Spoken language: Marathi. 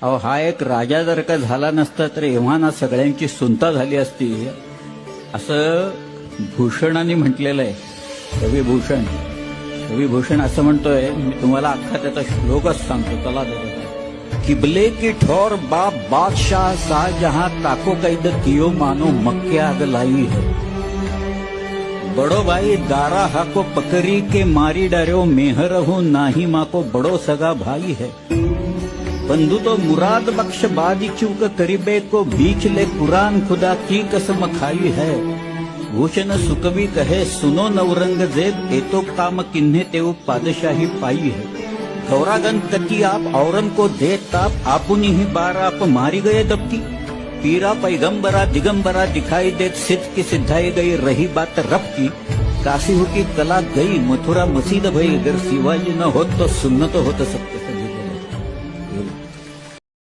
अहो हा एक राजा जर का झाला नसता तर एव्हा ना सगळ्यांची सुनता झाली असती असं भूषणाने म्हटलेलं आहे. कविभूषण कविभूषण असं म्हणतोय, मी तुम्हाला अख्खा त्याचा श्लोकच सांगतो. चला किबले की ठोर बाप बादशाह शाहजहां ताको कैद कियो मानो मक्के आग लाई है. बड़ो भाई दारा हाको पकड़ी के मारी डरो मेहर हूं नाही माको बड़ो सगा भाई है. बंधु तो मुराद बख्श बादी चूक करीबे को बीच ले कुरान खुदा की कसम खाई है. भूषण सुकवी कहे सुनो नवरंगजेब एतो काम किन्हे तेव पादशाही पाई है. गौरागन तकी आप औरन को दे ताप आपुनी ही बार आप मारी गए दबकी. पीरा पैगंबरा दिगंबरा दिखाई देत सिद्ध की सिद्धाई गई रही बात रब की. काशी हो की कला गई मथुरा मसीद भई अगर शिवाजी न होत तो सुन्नत होत सकती.